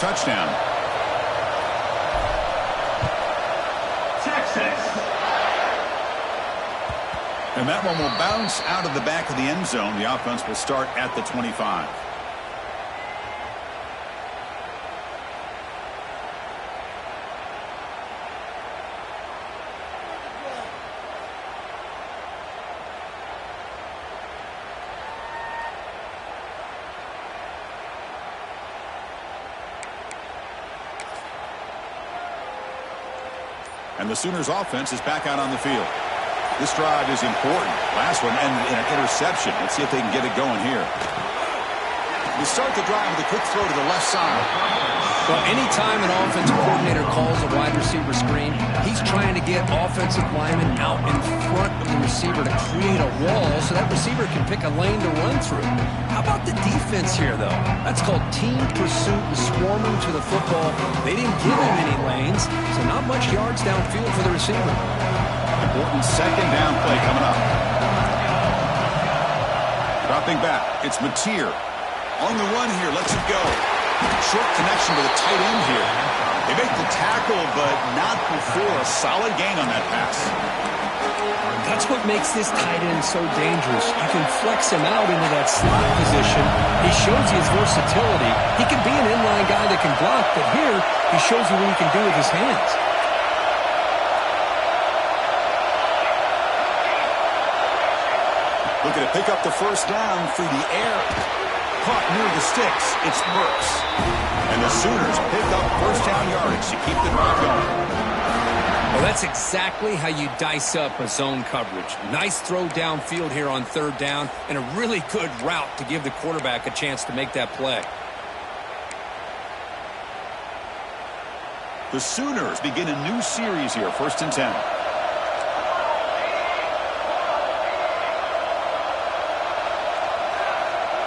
Touchdown. Texas. And that one will bounce out of the back of the end zone. The offense will start at the 25. And the Sooners offense is back out on the field. This drive is important. Last one ended in an interception. Let's see if they can get it going here. We start the drive with a quick throw to the left side. Well, anytime an offensive coordinator calls a wide receiver screen, he's trying to get offensive linemen out in front of the receiver to create a wall so that receiver can pick a lane to run through. How about the defense here, though? That's called team pursuit and swarming to the football. They didn't give him any lanes, so not much yards downfield for the receiver. Important second down play coming up. Dropping back, it's Mateer. On the run here, lets it go. Short connection to the tight end here. They make the tackle, but not before a solid gain on that pass. That's what makes this tight end so dangerous. You can flex him out into that slot position. He shows you his versatility. He can be an inline guy that can block, but here he shows you what he can do with his hands. Looking to pick up the first down through the air. Caught near the sticks. It's Burks. And the Sooners pick up first down yardage to keep the drive going. Well, that's exactly how you dice up a zone coverage. Nice throw downfield here on third down and a really good route to give the quarterback a chance to make that play. The Sooners begin a new series here, 1st and 10.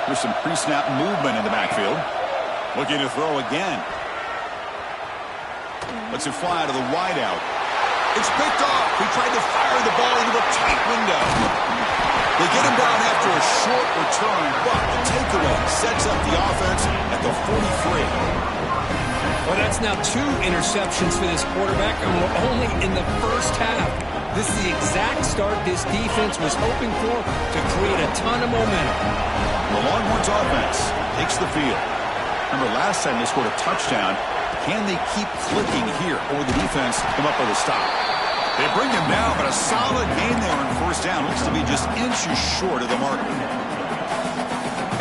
There's some pre-snap movement in the backfield. Looking to throw again. Lets it fly to the wideout. It's picked off. He tried to fire the ball into a tight window. They get him down after a short return, but the takeaway sets up the offense at the 43. Well, that's now 2 interceptions for this quarterback, and we're only in the first half. This is the exact start this defense was hoping for to create a ton of momentum. The Longhorns offense takes the field. Remember, last time they scored a touchdown. Can they keep clicking here, or will the defense come up with a stop? They bring him down, but a solid gain there on first down. Looks to be just inches short of the marker.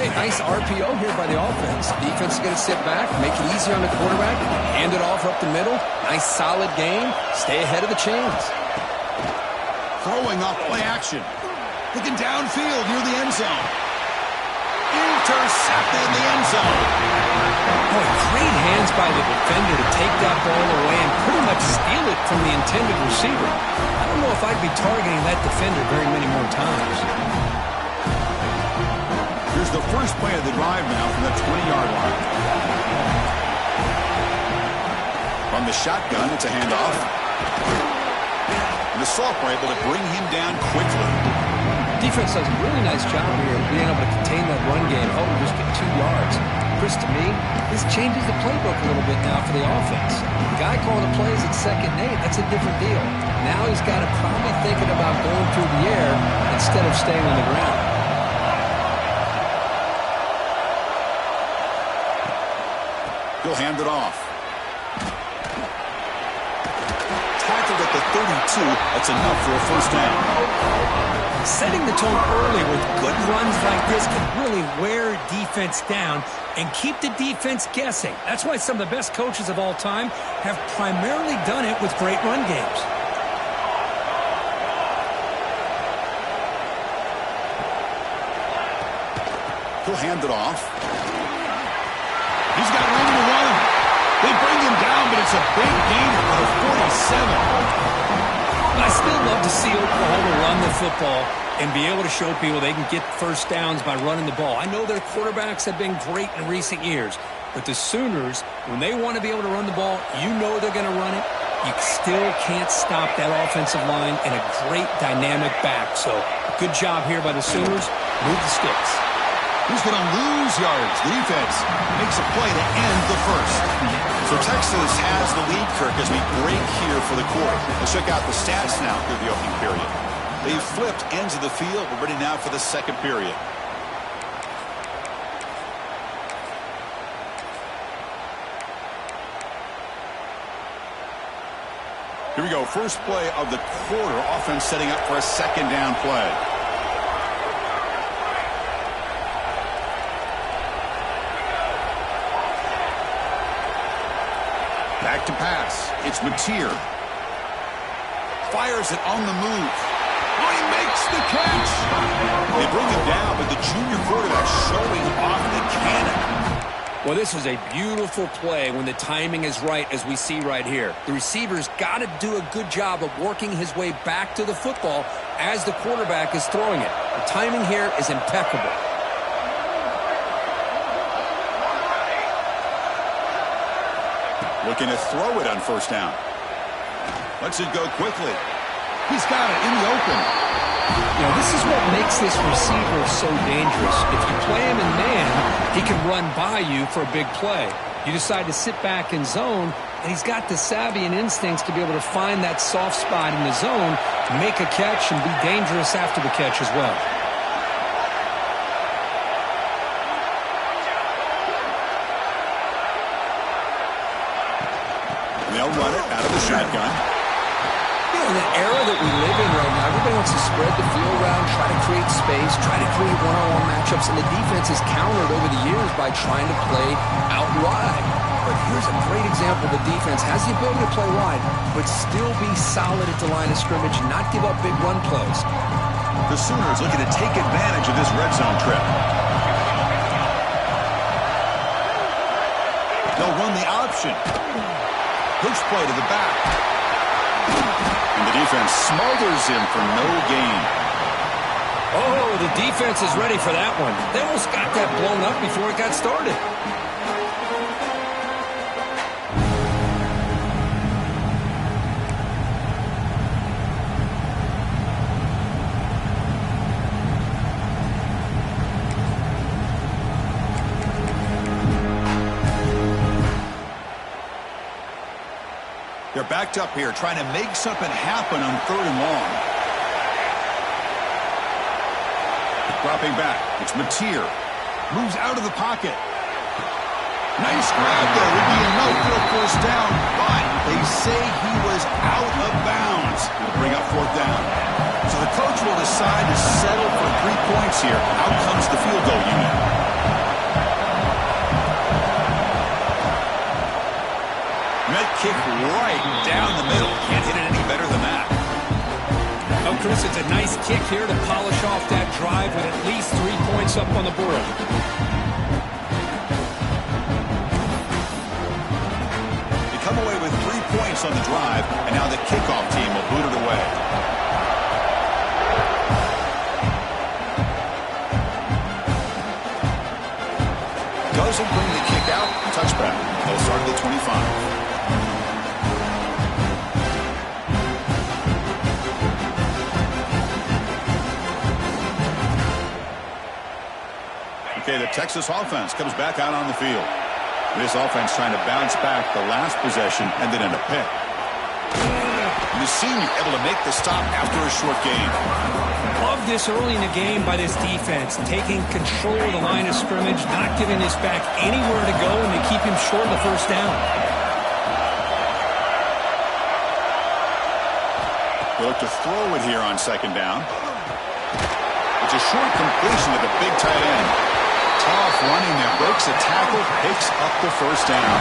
Hey, nice RPO here by the offense. Defense is going to sit back, make it easy on the quarterback, hand it off up the middle. Nice solid gain. Stay ahead of the chains. Throwing off play action. Looking downfield near the end zone. Intercepted in the end zone. Boy, great hands by the defender to take that ball away and pretty much steal it from the intended receiver. I don't know if I'd be targeting that defender very many more times. Here's the first play of the drive now from the 20-yard line. From the shotgun, it's a handoff. And the sophomore able to bring him down quickly. Defense does a really nice job here of being able to contain that run game. Oh, just get 2 yards. Chris, to me, this changes the playbook a little bit now for the offense. The guy calling the plays at 2nd and 8, that's a different deal. Now he's got to probably thinking about going through the air instead of staying on the ground. He'll hand it off. Tackled at the 32. That's enough for a first down. Setting the tone early with good runs like this can really wear defense down and keep the defense guessing. That's why some of the best coaches of all time have primarily done it with great run games. He'll hand it off. He's got room to run. They bring him down, but it's a big gain for the 47. I still love to see Oklahoma run the football and be able to show people they can get first downs by running the ball. I know their quarterbacks have been great in recent years, but the Sooners, when they want to be able to run the ball, you know they're going to run it. You still can't stop that offensive line and a great dynamic back. So good job here by the Sooners. Move the sticks. He's going to lose yards. The defense makes a play to end the first. So Texas has the lead, Kirk, as we break here for the quarter. Let's check out the stats now through the opening period. They've flipped ends of the field. We're ready now for the second period. Here we go. First play of the quarter. Offense setting up for a second down play. Back to pass. It's Mateer. Fires it on the move. Oh, he makes the catch. They bring him down, but the junior quarterback showing off the cannon. Well, this is a beautiful play when the timing is right, as we see right here. The receiver's got to do a good job of working his way back to the football as the quarterback is throwing it. The timing here is impeccable. Looking to throw it on first down. Lets it go quickly. He's got it in the open. You know, this is what makes this receiver so dangerous. If you play him in man, he can run by you for a big play. You decide to sit back in zone, and he's got the savvy and instincts to be able to find that soft spot in the zone, make a catch, and be dangerous after the catch as well. They'll run it out of the shotgun. In the era that we live in right now, everybody wants to spread the field around, try to create space, try to create one-on-one matchups, and the defense has countered over the years by trying to play out wide. But here's a great example. The defense has the ability to play wide, but still be solid at the line of scrimmage and not give up big run plays. The Sooners looking to take advantage of this red zone trip. They'll run the option. Push play to the back. And the defense smothers him for no gain. Oh, the defense is ready for that one. They almost got that blown up before it got started. They're backed up here, trying to make something happen on third and long. Dropping back, it's Mateer. Moves out of the pocket. Nice grab there. Would be enough for a first down, but they say he was out of bounds to bring up fourth down. So the coach will decide to settle for 3 points here. Out comes the field goal unit. That kick right down the middle. Can't hit it any better than that. Oh, Chris, it's a nice kick here to polish off that drive with at least 3 points up on the board. They come away with 3 points on the drive, and now the kickoff team will boot it away. Doesn't bring the kick out. Touchback. They'll start at the 25. Okay, the Texas offense comes back out on the field. This offense trying to bounce back. The last possession ended in a pick. And the senior able to make the stop after a short gain. Love this early in the game by this defense, taking control of the line of scrimmage, not giving this back anywhere to go, and they keep him short of the first down. They look to throw it here on second down. It's a short completion to the big tight end. Tough running there, breaks a tackle, picks up the first down.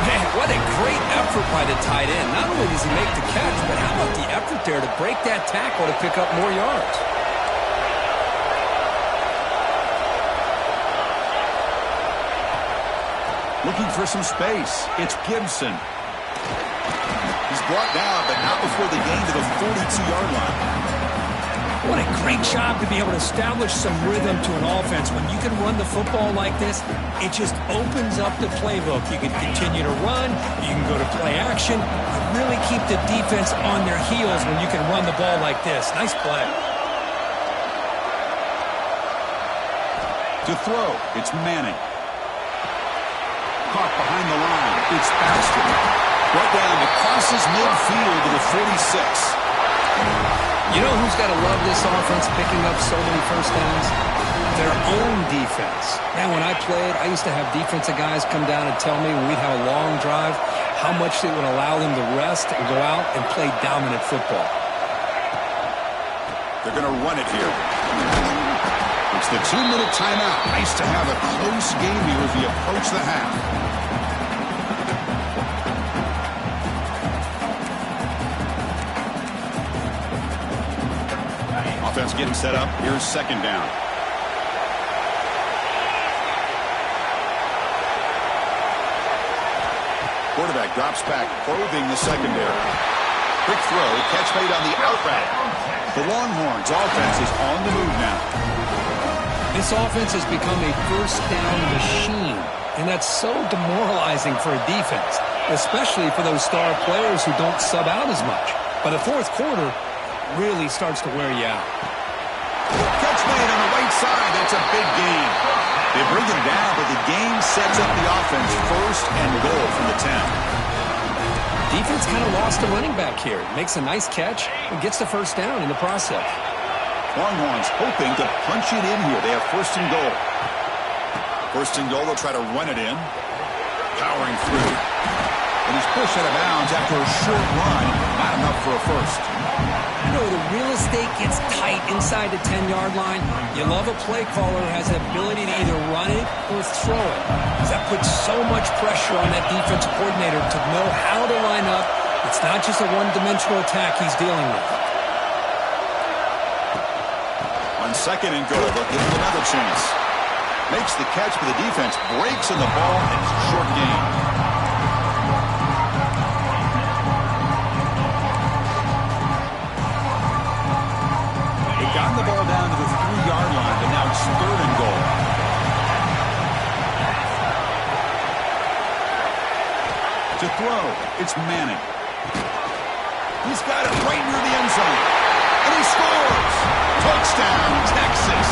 Man, what a great effort by the tight end. Not only does he make the catch, but how about the effort there to break that tackle to pick up more yards? Looking for some space. It's Gibson. He's brought down, but not before the gain to the 42-yard line. What a great job to be able to establish some rhythm to an offense. When you can run the football like this, it just opens up the playbook. You can continue to run. You can go to play action. You really keep the defense on their heels when you can run the ball like this. Nice play. To throw, it's Manning. Caught behind the line, it's Baxter. Brought down to crosses midfield to the 46. You know who's got to love this offense picking up so many first downs? Their own defense. Man, when I played, I used to have defensive guys come down and tell me when we'd have a long drive how much it would allow them to rest and go out and play dominant football. They're going to run it here. It's the 2-minute timeout. Nice to have a close game here as we approach the half. Offense getting set up. Here's second down. Quarterback drops back, probing the secondary. Quick throw, catch made on the out route. The Longhorns offense is on the move now. This offense has become a first down machine, and that's so demoralizing for a defense, especially for those star players who don't sub out as much. By the fourth quarter, really starts to wear you out. Catch made on the right side. That's a big gain. They bring him down, but the game sets up the offense first and goal from the 10. Defense kind of lost a running back here. Makes a nice catch and gets the first down in the process. Longhorns hoping to punch it in here. They have first and goal. First and goal, they'll try to run it in. Powering through. And he's pushed out of bounds after a short run. Not enough for a first. You know, the real estate gets tight inside the 10-yard line. You love a play caller who has the ability to either run it or throw it. That puts so much pressure on that defensive coordinator to know how to line up. It's not just a one-dimensional attack he's dealing with. On second and goal, they'll give him another chance. Makes the catch, but the defense breaks in the ball, and it's a short game. They've gotten the ball down to the 3-yard line, but now it's third and goal. To throw, it's Manning. He's got it right near the end zone. And he scores! Touchdown, Texas!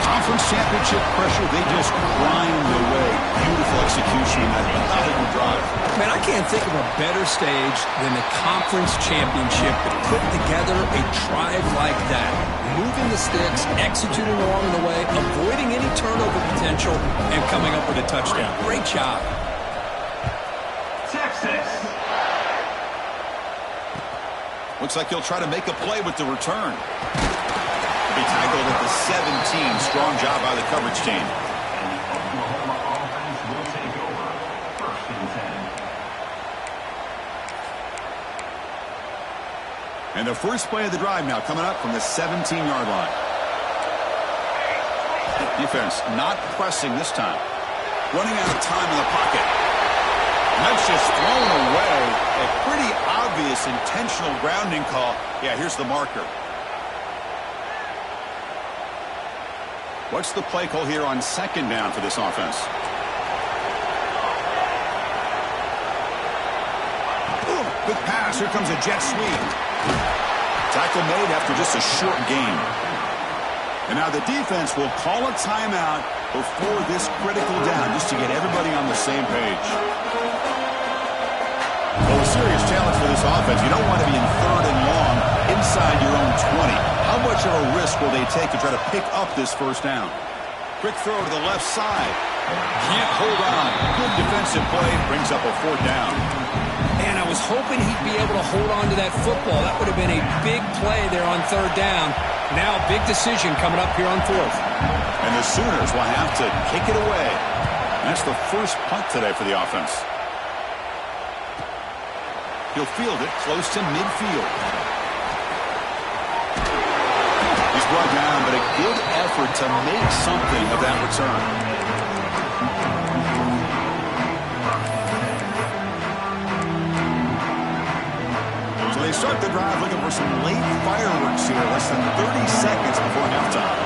Conference championship pressure, they just grind away. Beautiful execution in that methodical drive. Man, I can't think of a better stage than the conference championship to put together a drive like that. Moving the sticks, executing along the way, avoiding any turnover potential, and coming up with a touchdown. Great job. Texas. Looks like he'll try to make a play with the return. Be tackled at the 17. Strong job by the coverage team. And the Oklahoma offense will take over. First and 10. And the first play of the drive now coming up from the 17-yard line. Defense not pressing this time. Running out of time in the pocket. And that's just thrown away. A pretty obvious intentional grounding call. Yeah, here's the marker. What's the play call here on second down for this offense? Boom, quick pass. Here comes a jet sweep. Tackle made after just a short gain. And now the defense will call a timeout before this critical down just to get everybody on the same page. Well, a serious challenge for this offense. You don't want to be in third and long inside your own 20. How much of a risk will they take to try to pick up this first down? Quick throw to the left side. Can't hold on. Good defensive play. Brings up a fourth down. Man, I was hoping he'd be able to hold on to that football. That would have been a big play there on third down. Now, big decision coming up here on fourth. And the Sooners will have to kick it away. And that's the first punt today for the offense. He'll field it close to midfield. He's brought down, but a good effort to make something of that return. So they start the drive looking for some late fireworks here, less than 30 seconds before halftime.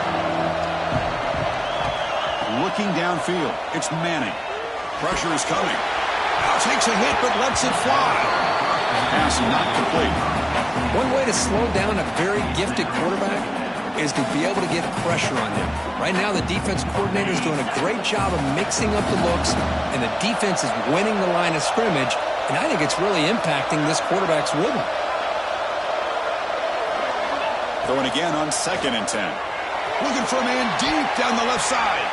Looking downfield, it's Manning. Pressure is coming. Now takes a hit, but lets it fly. Pass not complete. One way to slow down a very gifted quarterback is to be able to get pressure on him. Right now, the defense coordinator is doing a great job of mixing up the looks, and the defense is winning the line of scrimmage, and I think it's really impacting this quarterback's rhythm. Throwing again on 2nd and 10. Looking for a man deep down the left side.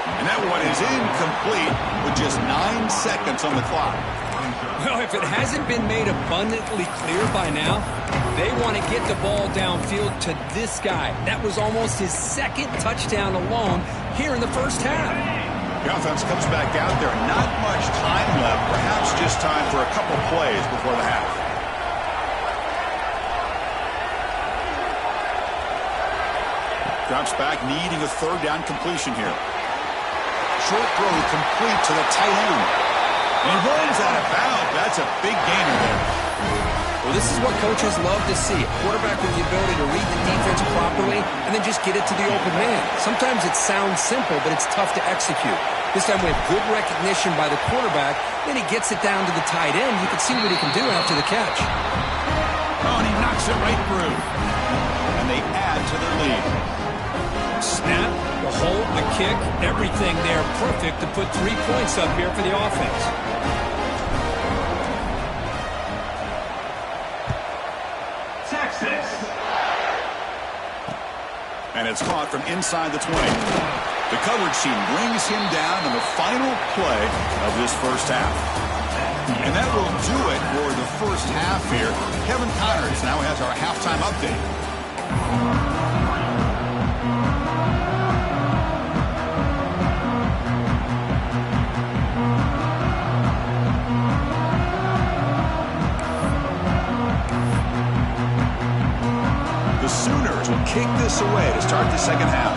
And that one is incomplete with just 9 seconds on the clock. Well, if it hasn't been made abundantly clear by now, they want to get the ball downfield to this guy. That was almost his 2nd touchdown alone here in the first half. The offense comes back out there. Not much time left. Perhaps just time for a couple plays before the half. Drops back, needing a 3rd down completion here. Short throw complete to the tight end. And runs out of bounds. That's a big gainer there. Well, this is what coaches love to see. A quarterback with the ability to read the defense properly and then just get it to the open man. Sometimes it sounds simple, but it's tough to execute. This time we have good recognition by the quarterback. Then he gets it down to the tight end. You can see what he can do after the catch. Oh, and he knocks it right through. And they add to their lead. Snap, the hold, the kick, everything there perfect to put 3 points up here for the offense. Texas. And it's caught from inside the 20. The coverage team brings him down in the final play of this first half. And that will do it for the first half here. Kevin Connors now has our halftime update. The Sooners will kick this away to start the second half.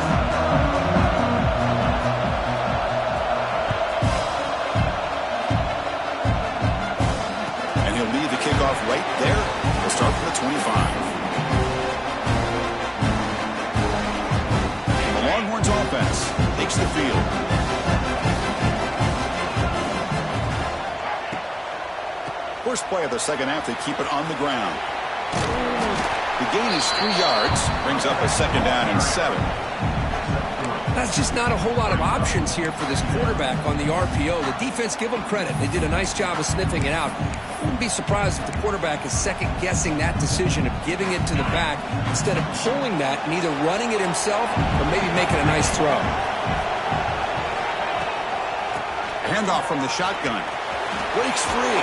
And he'll lead the kickoff right there. He'll start from the 25. The Longhorns offense takes the field. First play of the second half, they keep it on the ground. The gain is 3 yards, brings up a 2nd down and 7. That's just not a whole lot of options here for this quarterback on the RPO. The defense, give them credit. They did a nice job of sniffing it out. Wouldn't be surprised if the quarterback is second-guessing that decision of giving it to the back instead of pulling that and either running it himself or maybe making a nice throw. Handoff from the shotgun. Breaks free.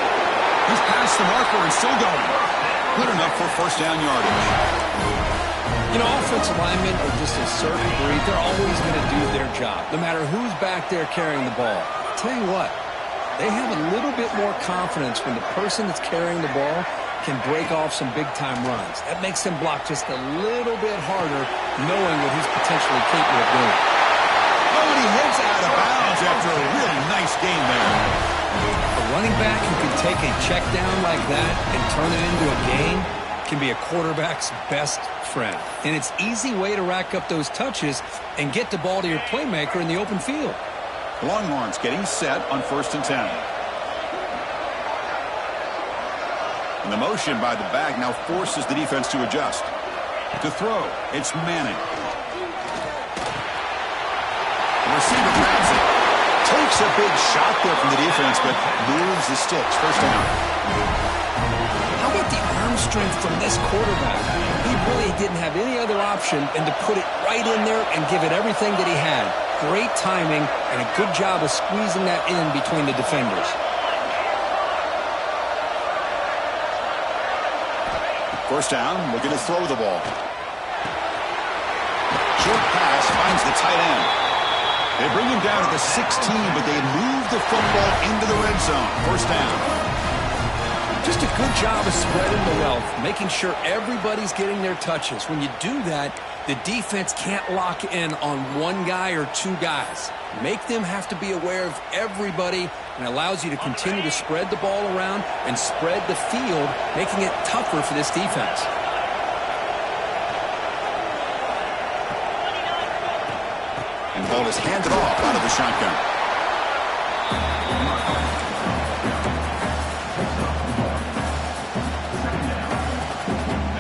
He's past the marker and still going. Good enough for first down yardage. You know, offensive linemen are just a certain breed. They're always going to do their job, no matter who's back there carrying the ball. I'll tell you what, they have a little bit more confidence when the person that's carrying the ball can break off some big-time runs. That makes them block just a little bit harder, knowing what he's potentially capable of doing. Oh, and he heads out of bounds after a really nice gain there. A running back who can take a check down like that and turn it into a gain can be a quarterback's best friend. And it's an easy way to rack up those touches and get the ball to your playmaker in the open field. The Longhorns getting set on 1st and 10. And the motion by the back now forces the defense to adjust. To throw, it's Manning. The receiver grabs it. Takes a big shot there from the defense, but moves the sticks. First down. How about the arm strength from this quarterback? He really didn't have any other option than to put it right in there and give it everything that he had. Great timing and a good job of squeezing that in between the defenders. First down, looking to throw the ball. Short pass finds the tight end. They bring him down at the 16, but they move the football into the red zone. First down. Just a good job of spreading the wealth, making sure everybody's getting their touches. When you do that, the defense can't lock in on one guy or 2 guys. Make them have to be aware of everybody, and allows you to continue to spread the ball around and spread the field, making it tougher for this defense. And the ball is handed off out of the shotgun.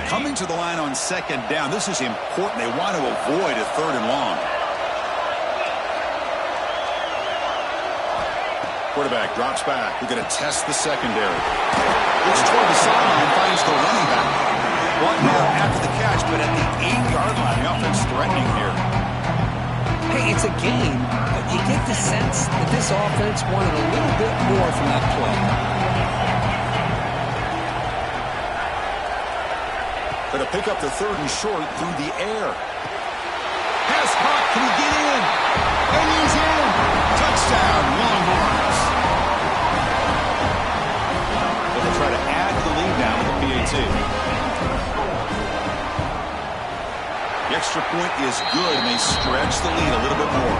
Coming to the line on second down. This is important. They want to avoid a 3rd and long. Quarterback drops back. We're going to test the secondary. Looks toward the sideline, finds the running back. One down after the catch, but at the 8-yard line, the offense threatening here. Hey, it's a game, but you get the sense that this offense wanted a little bit more from that play. Going to pick up the 3rd and short through the air. Pass caught. Can he get in? And he's in. Touchdown, Longhorns. They'll try to add to the lead now with the PAT. The extra point is good, and they stretch the lead a little bit more.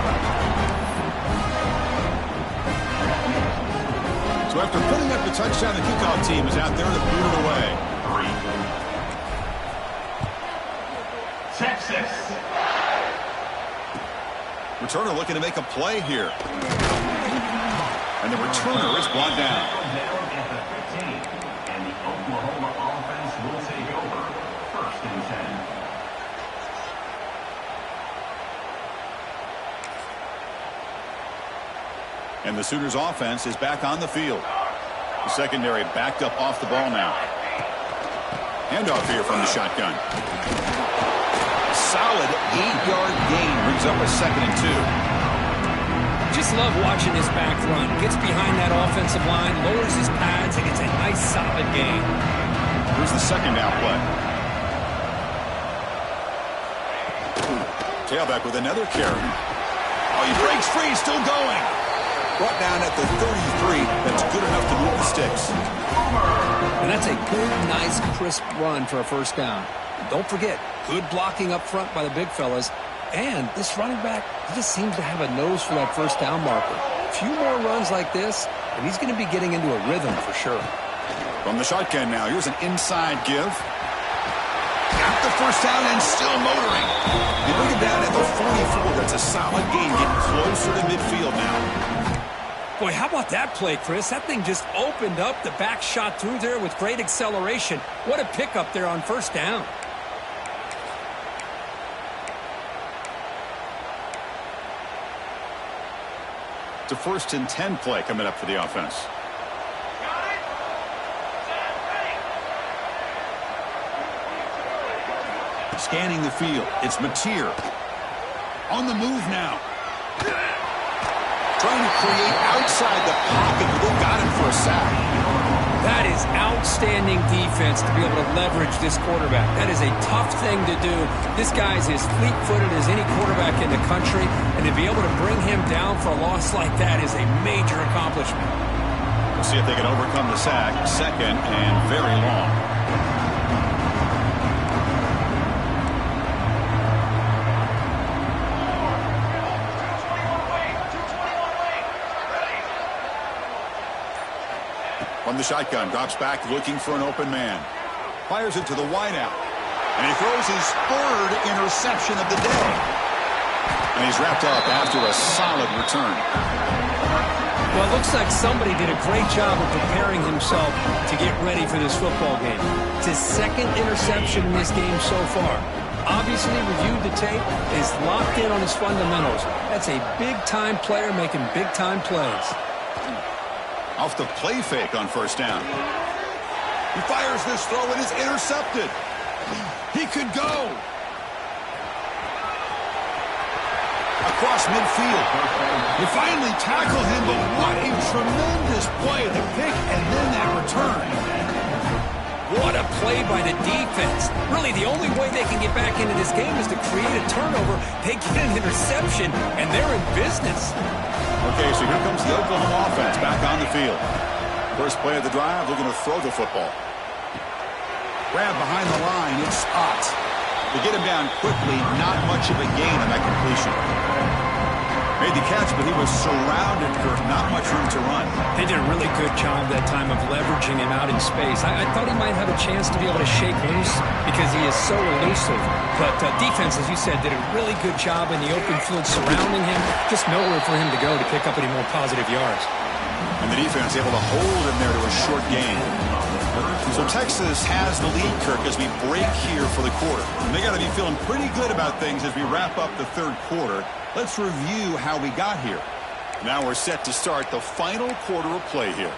So after putting up the touchdown, the kickoff team is out there to boot it away. Texas. Returner looking to make a play here. And the returner is brought down. Down at the 15. And the Oklahoma offense will take over. 1st and 10. And the Sooners offense is back on the field. The secondary backed up off the ball now. Handoff here from the shotgun. Solid 8-yard gain brings up a 2nd and 2. Just love watching this back run. Gets behind that offensive line, lowers his pads, and gets a nice solid gain. Here's the 2nd down play. Tailback with another carry. Oh, he breaks free, still going. Brought down at the 33. That's good enough to move the sticks. And that's a good, nice, crisp run for a 1st down. Don't forget, good blocking up front by the big fellas. And this running back, he just seems to have a nose for that 1st down marker. A few more runs like this, and he's going to be getting into a rhythm for sure. From the shotgun now, here's an inside give. Got the 1st down and still motoring. They bring him down at the 44. That's a solid gain, getting closer to midfield now. Boy, how about that play, Chris? That thing just opened up. The back shot through there with great acceleration. What a pickup there on 1st down. It's a 1st and 10 play coming up for the offense. Scanning the field. It's Mateer. On the move now. Trying to create outside the pocket, but they got him for a sack. That is outstanding defense to be able to leverage this quarterback. That is a tough thing to do. This guy's as fleet-footed as any quarterback in the country, and to be able to bring him down for a loss like that is a major accomplishment. We'll see if they can overcome the sack. 2nd and very long. From the shotgun, drops back looking for an open man. Fires it to the wideout. And he throws his 3rd interception of the day. And he's wrapped up after a solid return. Well, it looks like somebody did a great job of preparing himself to get ready for this football game. It's his 2nd interception in this game so far. Obviously reviewed the tape, is locked in on his fundamentals. That's a big-time player making big-time plays. Off the play fake on 1st down. He fires this throw and is intercepted. He could go. Across midfield. You finally tackle him, but what a tremendous play. The pick and then that return. What a play by the defense. Really, the only way they can get back into this game is to create a turnover. They get an interception, and they're in business. Okay, so here comes the Oklahoma offense back on the field. First play of the drive, looking to throw the football. Grab behind the line, it's Spot. They get him down quickly, not much of a gain on that completion. Made the catch, but he was surrounded for not much room to run. They did a really good job that time of leveraging him out in space. I thought he might have a chance to be able to shake loose because he is so elusive. But defense, as you said, did a really good job in the open field surrounding him. Just nowhere for him to go to pick up any more positive yards. And the defense able to hold him there to a short gain. So Texas has the lead, Kirk, as we break here for the quarter. And they got to be feeling pretty good about things as we wrap up the third quarter. Let's review how we got here. Now we're set to start the final quarter of play here.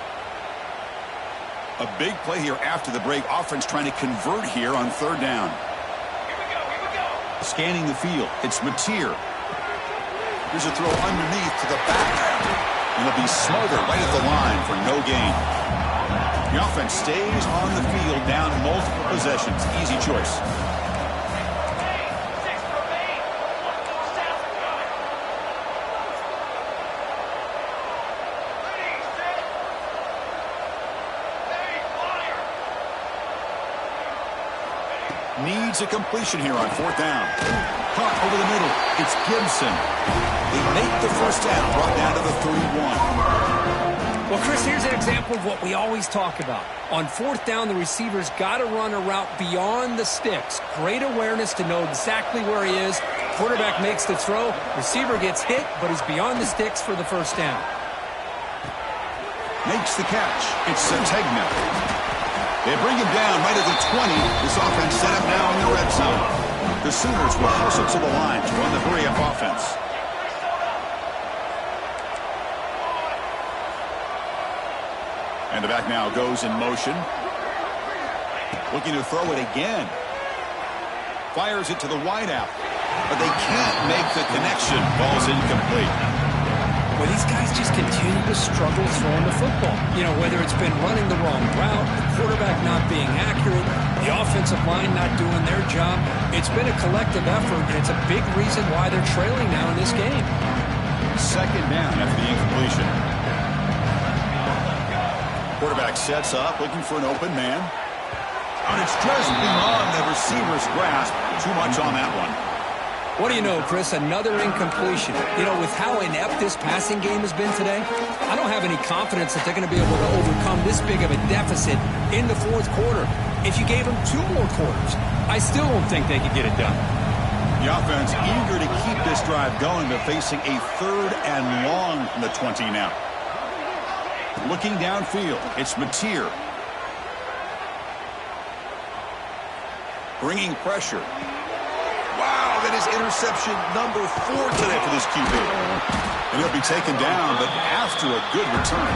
A big play here after the break. Offense trying to convert here on third down. Here we go. Scanning the field. It's Mateer. Here's a throw underneath to the back. And it'll be smothered right at the line for no gain. The offense stays on the field down multiple possessions. Easy choice. Needs a completion here on fourth down. Caught over the middle. It's Gibson. They make the first down, brought down to the 31. Well, Chris, here's an example of what we always talk about. On fourth down, the receiver's got to run a route beyond the sticks. Great awareness to know exactly where he is. Quarterback makes the throw. Receiver gets hit, but he's beyond the sticks for the first down. Makes the catch. It's Sategna. They bring him down right at the 20. This offense set up now in the red zone. The Sooners will hustle to the line to run the hurry-up offense. And the back now goes in motion. Looking to throw it again. Fires it to the wideout. But they can't make the connection. Ball's incomplete. Well, these guys just continue to struggle throwing the football. You know, whether it's been running the wrong route, the quarterback not being accurate, the offensive line not doing their job. It's been a collective effort, and it's a big reason why they're trailing now in this game. Second down after the incompletion. Quarterback sets up, looking for an open man. And it's just beyond the receiver's grasp. Too much on that one. What do you know, Chris? Another incompletion. You know, with how inept this passing game has been today, I don't have any confidence that they're going to be able to overcome this big of a deficit in the fourth quarter. If you gave them 2 more quarters, I still don't think they could get it done. The offense eager to keep this drive going, but facing a third and long from the 20 now. Looking downfield, it's Mateer. Bringing pressure. Wow, that is interception number 4 today for this QB. And he'll be taken down, but after a good return.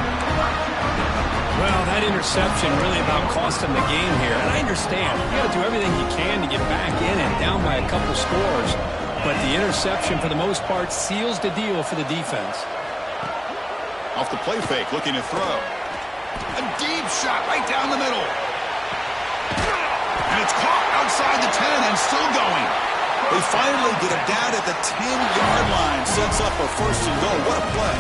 Well, that interception really about cost him the game here. And I understand. You got to do everything you can to get back in and down by a couple scores. But the interception, for the most part, seals the deal for the defense. Off the play fake, looking to throw. A deep shot right down the middle. And it's caught outside the 10 and still going. They finally get him down at the 10-yard line. Sets up a first and goal. What a play.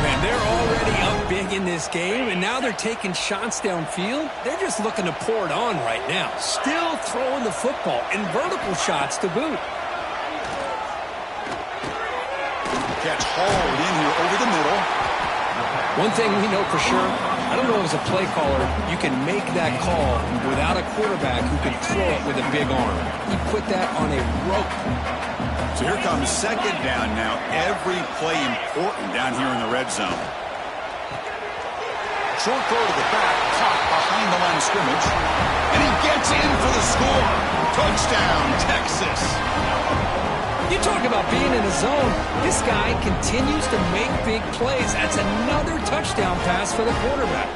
Man, they're already up big in this game, and now they're taking shots downfield. They're just looking to pour it on right now. Still throwing the football, and vertical shots to boot. Catch hauled in here over the middle. One thing we know for sure, I don't know as a play caller, you can make that call without a quarterback who can throw it with a big arm. He put that on a rope. So here comes second down now. Every play important down here in the red zone. Short throw to the back, caught behind the line of scrimmage. And he gets in for the score. Touchdown, Texas. You talk about being in a zone. This guy continues to make big plays. That's another touchdown pass for the quarterback.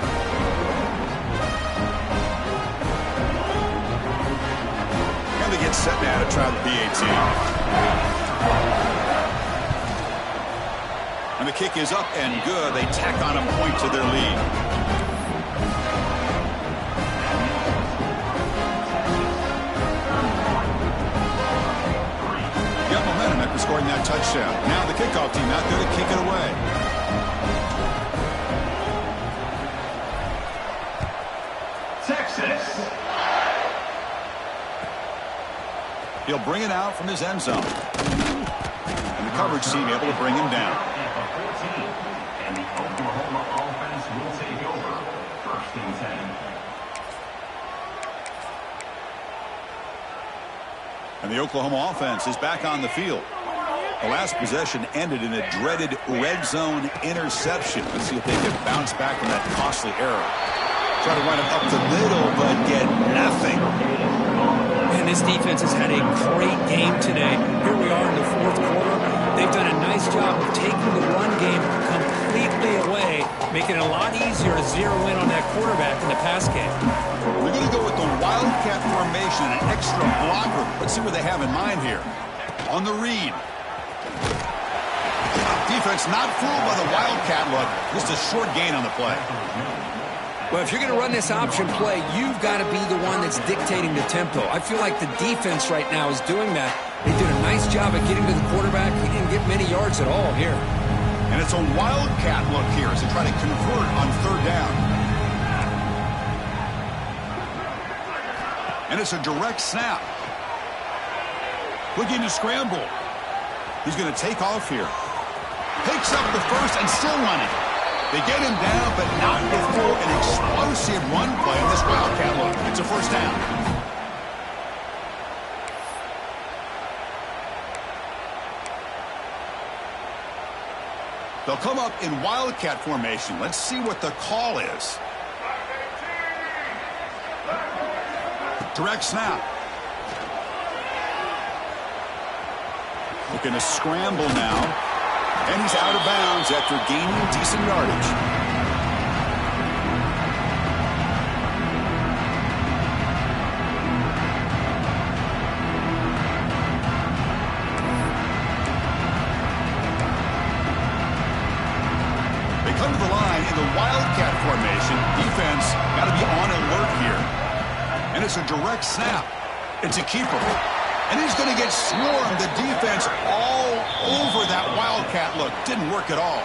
And they get set now to try the PAT. And the kick is up and good. They tack on a point to their lead. After scoring that touchdown. Now the kickoff team out there to kick it away. Texas. He'll bring it out from his end zone. And the coverage team able to bring him down. And the Oklahoma offense will take over. First and 10. And the Oklahoma offense is back on the field. The last possession ended in a dreaded red zone interception. Let's see if they can bounce back from that costly error. Try to run it up the middle, but get nothing. And this defense has had a great game today. Here we are in the fourth quarter. They've done a nice job of taking the run game completely away, making it a lot easier to zero in on that quarterback in the pass game. We're going to go with the Wildcat formation, an extra blocker. Let's see what they have in mind here. On the read. Defense not fooled by the Wildcat look. Just a short gain on the play. Well, if you're going to run this option play, you've got to be the one that's dictating the tempo. I feel like the defense right now is doing that. They did a nice job of getting to the quarterback. He didn't get many yards at all here. And it's a Wildcat look here as they try to convert on third down. And it's a direct snap. Looking to scramble. He's going to take off here. Picks up the first and still running. They get him down, but not before an explosive run play on this Wildcat look. It's a first down. They'll come up in Wildcat formation. Let's see what the call is. Direct snap. Looking to scramble now. And he's out of bounds after gaining decent yardage. They come to the line in the Wildcat formation. Defense got to be on alert here. And it's a direct snap. It's a keeper. And he's going to get swarmed. The defense all over that Wildcat look. Didn't work at all.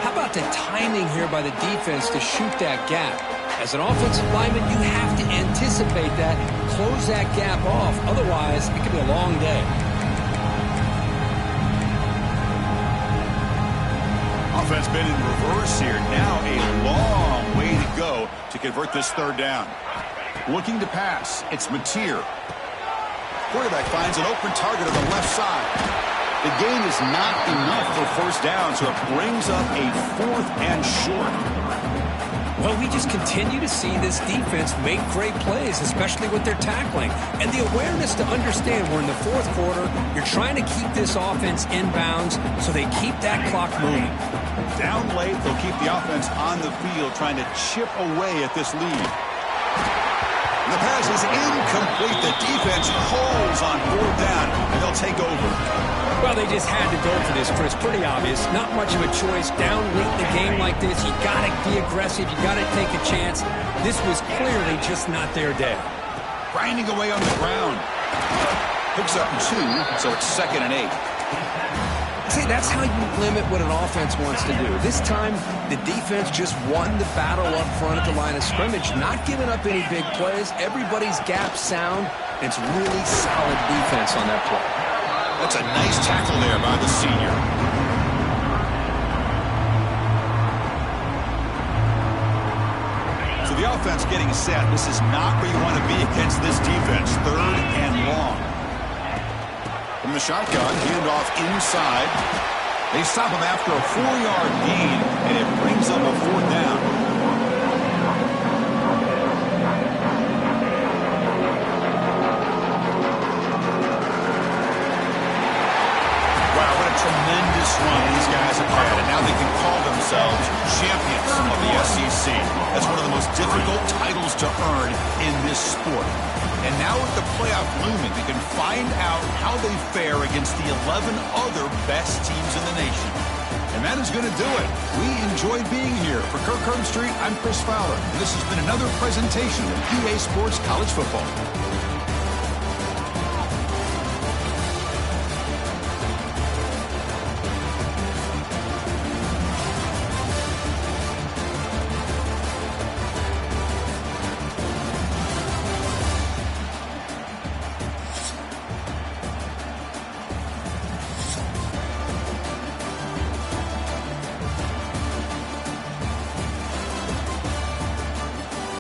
How about the timing here by the defense to shoot that gap? As an offensive lineman, you have to anticipate that, close that gap off. Otherwise, it could be a long day. Offense been in reverse here. Now a long way to go to convert this third down. Looking to pass. It's Mateer. Quarterback finds an open target on the left side. The gain is not enough for first down, so it brings up a fourth and short. Well, we just continue to see this defense make great plays, especially with their tackling. And the awareness to understand we're in the fourth quarter, you're trying to keep this offense in bounds so they keep that clock moving. Down late, they'll keep the offense on the field, trying to chip away at this lead. The pass is incomplete. The defense holds on fourth down, and they'll take over. Well, they just had to go for this, Chris. Pretty obvious. Not much of a choice. Down late in the game like this, you got to be aggressive. You got to take a chance. This was clearly just not their day. Grinding away on the ground. Picks up 2, so it's 2nd and 8. See, that's how you limit what an offense wants to do. This time, the defense just won the battle up front at the line of scrimmage, not giving up any big plays. Everybody's gap sound. It's really solid defense on that play. That's a nice tackle there by the senior. So the offense getting set. This is not where you want to be against this defense. 3rd and long. From the shotgun, handoff inside. They stop him after a 4-yard gain, and it brings up a fourth down. Wow, what a tremendous run these guys have had, and now they can call themselves champions of the SEC. That's one of the most difficult titles to earn in this sport. And now with the playoff looming, they can find out how they fare against the 11 other best teams in the nation. And that is going to do it. We enjoyed being here. For Kirk Street, I'm Chris Fowler. And this has been another presentation of EA Sports College Football.